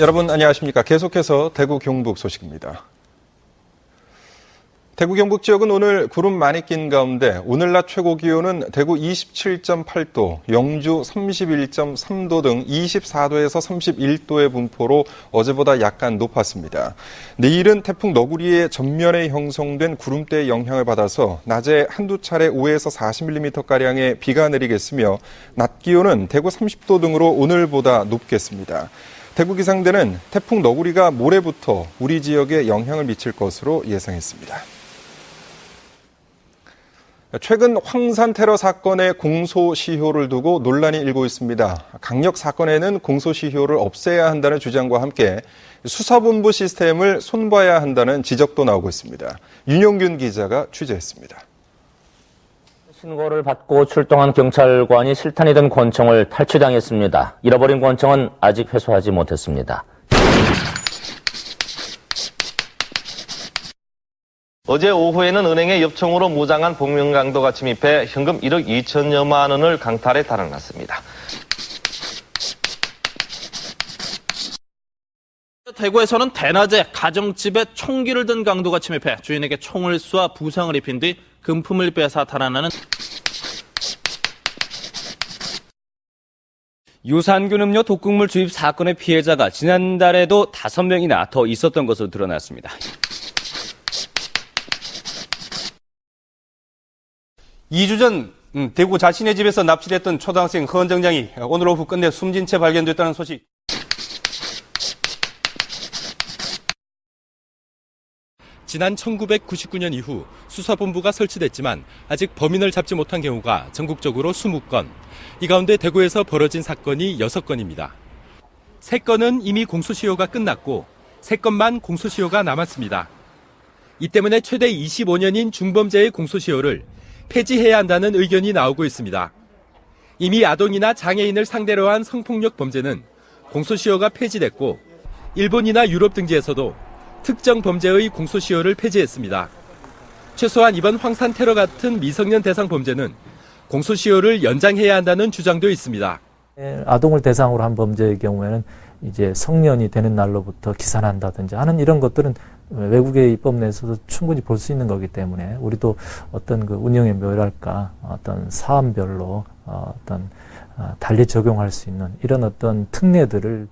여러분 안녕하십니까. 계속해서 대구 경북 소식입니다. 대구 경북 지역은 오늘 구름 많이 낀 가운데 오늘 낮 최고 기온은 대구 27.8도, 영주 31.3도 등 24도에서 31도의 분포로 어제보다 약간 높았습니다. 내일은 태풍 너구리의 전면에 형성된 구름대의 영향을 받아서 낮에 한두 차례 5에서 40mm가량의 비가 내리겠으며 낮 기온은 대구 30도 등으로 오늘보다 높겠습니다. 대구 기상대는 태풍 너구리가 모레부터 우리 지역에 영향을 미칠 것으로 예상했습니다. 최근 황산 테러 사건의 공소시효를 두고 논란이 일고 있습니다. 강력 사건에는 공소시효를 없애야 한다는 주장과 함께 수사본부 시스템을 손봐야 한다는 지적도 나오고 있습니다. 윤영균 기자가 취재했습니다. 신고를 받고 출동한 경찰관이 실탄이 든 권총을 탈취당했습니다. 잃어버린 권총은 아직 회수하지 못했습니다. 어제 오후에는 은행에 엽총으로 무장한 복면강도가 침입해 현금 1억 2천여만 원을 강탈해 달아났습니다. 대구에서는 대낮에 가정집에 총기를 든 강도가 침입해 주인에게 총을 쏘아 부상을 입힌 뒤 금품을 빼앗아 달아나는 유산균 음료 독극물 주입 사건의 피해자가 지난달에도 5명이나 더 있었던 것으로 드러났습니다. (2주) 전 대구 자신의 집에서 납치됐던 초등학생 헌정장이 오늘 오후 끝내 숨진 채 발견됐다는 소식. 지난 1999년 이후 수사본부가 설치됐지만 아직 범인을 잡지 못한 경우가 전국적으로 20건. 이 가운데 대구에서 벌어진 사건이 6건입니다. 3건은 이미 공소시효가 끝났고 3건만 공소시효가 남았습니다. 이 때문에 최대 25년인 중범죄의 공소시효를 폐지해야 한다는 의견이 나오고 있습니다. 이미 아동이나 장애인을 상대로 한 성폭력 범죄는 공소시효가 폐지됐고 일본이나 유럽 등지에서도 특정 범죄의 공소시효를 폐지했습니다. 최소한 이번 황산 테러 같은 미성년 대상 범죄는 공소시효를 연장해야 한다는 주장도 있습니다. 아동을 대상으로 한 범죄의 경우에는 이제 성년이 되는 날로부터 기산한다든지 하는 이런 것들은 외국의 입법 내에서도 충분히 볼 수 있는 거기 때문에 우리도 어떤 그 운영의 묘랄까 어떤 사안별로 달리 적용할 수 있는 이런 어떤 특례들을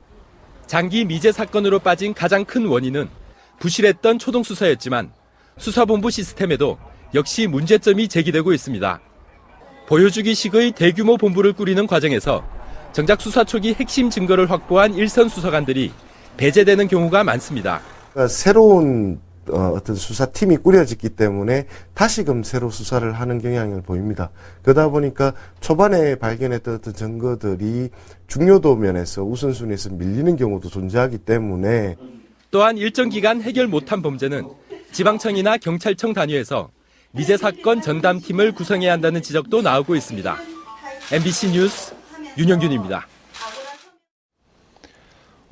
장기 미제 사건으로 빠진 가장 큰 원인은 부실했던 초동수사였지만 수사본부 시스템에도 역시 문제점이 제기되고 있습니다. 보여주기식의 대규모 본부를 꾸리는 과정에서 정작 수사 초기 핵심 증거를 확보한 일선 수사관들이 배제되는 경우가 많습니다. 새로운 어떤 수사팀이 꾸려졌기 때문에 다시금 새로 수사를 하는 경향을 보입니다. 그러다 보니까 초반에 발견했던 어떤 증거들이 중요도 면에서 우선순위에서 밀리는 경우도 존재하기 때문에 또한 일정 기간 해결 못한 범죄는 지방청이나 경찰청 단위에서 미제 사건 전담팀을 구성해야 한다는 지적도 나오고 있습니다. MBC 뉴스 윤영균입니다.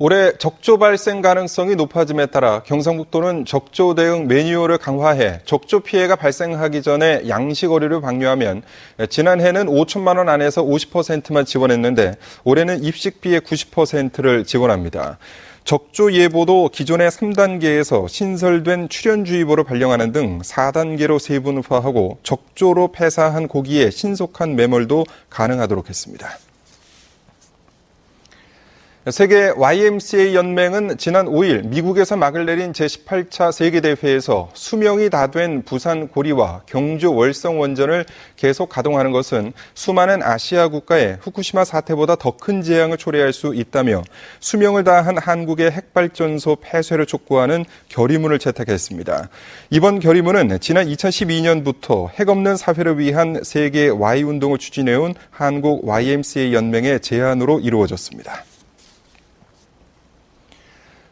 올해 적조 발생 가능성이 높아짐에 따라 경상북도는 적조 대응 매뉴얼을 강화해 적조 피해가 발생하기 전에 양식 어류를 방류하면 지난해는 5천만 원 안에서 50%만 지원했는데 올해는 입식비의 90%를 지원합니다. 적조 예보도 기존의 3단계에서 신설된 출현주의보를 발령하는 등 4단계로 세분화하고 적조로 폐사한 고기의 신속한 매몰도 가능하도록 했습니다. 세계 YMCA 연맹은 지난 5일 미국에서 막을 내린 제18차 세계대회에서 수명이 다 된 부산 고리와 경주 월성 원전을 계속 가동하는 것은 수많은 아시아 국가의 후쿠시마 사태보다 더 큰 재앙을 초래할 수 있다며 수명을 다한 한국의 핵발전소 폐쇄를 촉구하는 결의문을 채택했습니다. 이번 결의문은 지난 2012년부터 핵 없는 사회를 위한 세계 Y운동을 추진해온 한국 YMCA 연맹의 제안으로 이루어졌습니다.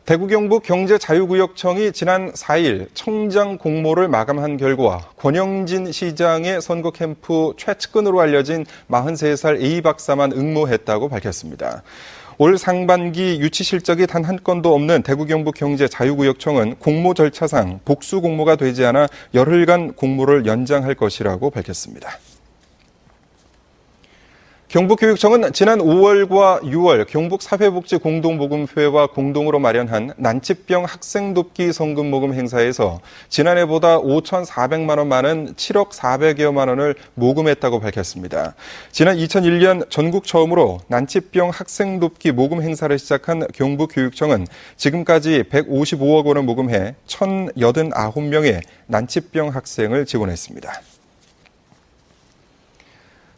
대구 경북 경제자유구역청이 지난 4일 청장 공모를 마감한 결과 권영진 시장의 선거 캠프 최측근으로 알려진 43살 A 박사만 응모했다고 밝혔습니다. 올 상반기 유치 실적이 단 한 건도 없는 대구 경북 경제자유구역청은 공모 절차상 복수 공모가 되지 않아 열흘간 공모를 연장할 것이라고 밝혔습니다. 경북교육청은 지난 5월과 6월 경북사회복지공동모금회와 공동으로 마련한 난치병 학생 돕기 성금 모금 행사에서 지난해보다 5,400만 원 많은 7억 400여만 원을 모금했다고 밝혔습니다. 지난 2001년 전국 처음으로 난치병 학생 돕기 모금 행사를 시작한 경북교육청은 지금까지 155억 원을 모금해 1,089명의 난치병 학생을 지원했습니다.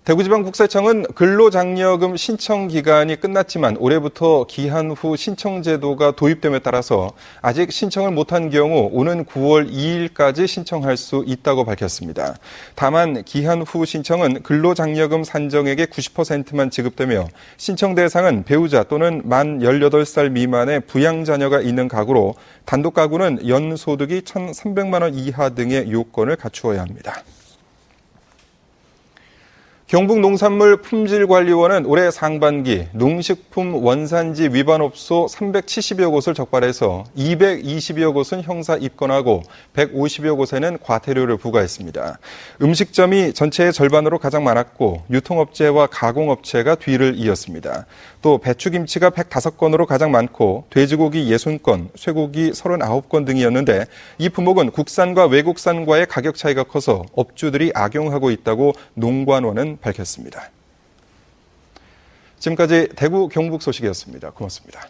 대구지방국세청은 근로장려금 신청 기간이 끝났지만 올해부터 기한 후 신청 제도가 도입됨에 따라서 아직 신청을 못한 경우 오는 9월 2일까지 신청할 수 있다고 밝혔습니다. 다만 기한 후 신청은 근로장려금 산정액의 90%만 지급되며 신청 대상은 배우자 또는 만 18살 미만의 부양자녀가 있는 가구로 단독 가구는 연소득이 1,300만 원 이하 등의 요건을 갖추어야 합니다. 경북농산물품질관리원은 올해 상반기 농식품 원산지 위반업소 370여 곳을 적발해서 220여 곳은 형사 입건하고 150여 곳에는 과태료를 부과했습니다. 음식점이 전체의 절반으로 가장 많았고 유통업체와 가공업체가 뒤를 이었습니다. 또 배추김치가 105건으로 가장 많고 돼지고기 60건, 쇠고기 39건 등이었는데 이 품목은 국산과 외국산과의 가격 차이가 커서 업주들이 악용하고 있다고 농관원은 밝혔습니다. 지금까지 대구 경북 소식이었습니다. 고맙습니다.